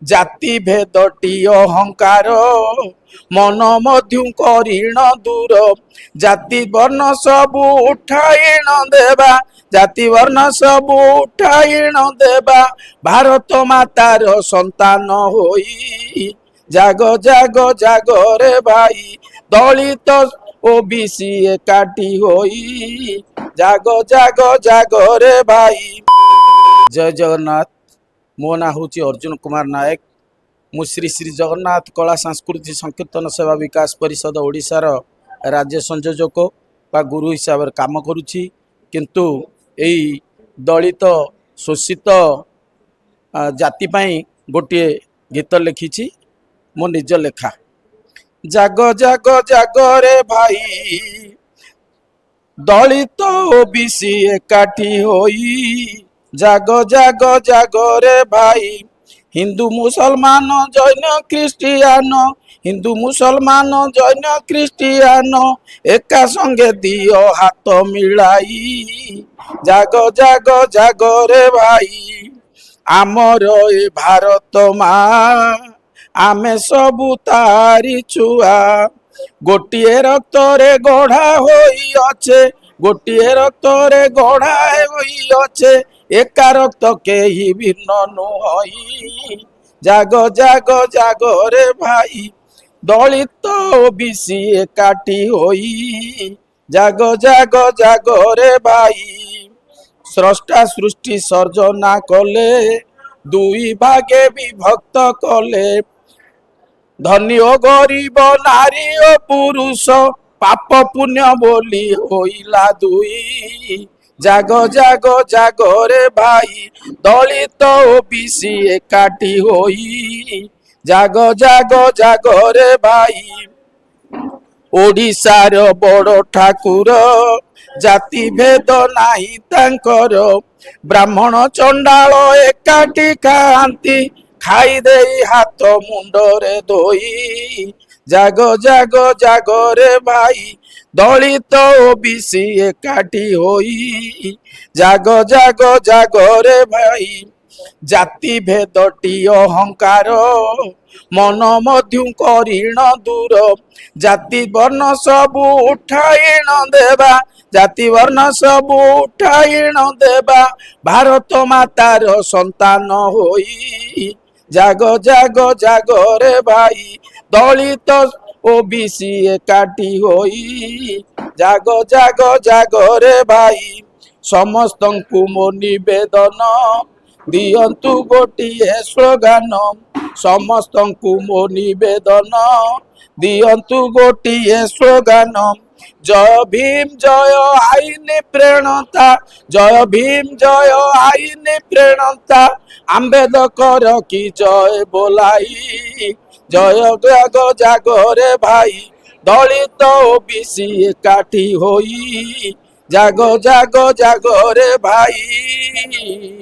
জাতি ভেদটি অহংকার মন মধ্যু করিণ দূর জাতি বর্ণ সবু উঠাইণ দেবা জাতি বর্ণ সবু উঠাইণ দেবা ভারত মাতার সন্তান হই জাগ জাগ জাগরে ভাই দলিত ওবিসি একাটি হই জাগ জাগ জাগরে ভাই। জয় জগন্নাথ। মো না হচ্ছে अर्जुन कुमार नायक। मु श्री श्री जगन्नाथ कला सांस्कृतिक संकीर्तन सेवा विकास परिषद ओडिशार राज्य संयोजक बा गुरु हिसाब से काम करुच्ची किंतु यही दलित शोषित जाति गोटे गीत लिखी मो निज लेखा। जाग जाग जाग रे भाई दलित ओबीसी एकाठी होई जाग जाग जाग रे भाई हिंदू मुसलमान जैन ख्रिस्टियान हिंदू मुसलमान जैन ख्रिस्टियान एका संगे दियो हाथ मिलाई जाग जाग जाग रे भाई आमर ए भारत माँ आमे सबु तारी छुआ गोटिए रक्त रे गढ़ा होई अच्छे गोटिए रक्त रे गढ़ा होई अच्छे एका रक्त केही भिन्न नुहई जाग जाग जाग रे भाई दलित ओबीसी एकाठी होई जाग जाग जाग रे भाई स्रष्टा सृष्टि सर्जना कले दुई भागे विभक्त कले धनी ओ गरीब नारी ओ पुरुष पाप पुण्य बोली होइला दुई जाग जाग जाग रे भाई दलित ओबीसी एकाठी होई जाग जाग जाग रे भाई ओडिशार बड़ ठाकुर जाति भेद नाही तांकर ब्राह्मण चंडाल एकाठी खांती खाई देई हाथ मुंडरे धोई जाग जाग जाग रे भाई दलित ओबीसी एकाठी होई जाग जाग जाग रे भाई जाति भेदटी अहंकार मन मध्यु करिण दूर जाति वर्ण सबु उठाइण देवा जाति वर्ण सबु उठाइण देवा भारत मातार संतान होई जाग जाग जाग रे भाई दलित ओबीसी एकाठी होई जाग जाग जाग रे भाई समस्तंकु मो निवेदन दियंतु गोटिए स्लोगान समस्तंकु मो निवेदन दियंतु गोटिए स्लोगान जय भीम जय आईन प्रणता जय भीम जय आईन प्रणता आम्बेडकर की जय बोलाई जय जाग जाग रे भाई दलित ओबीसी एकाठी होई जाग जाग जाग रे भाई।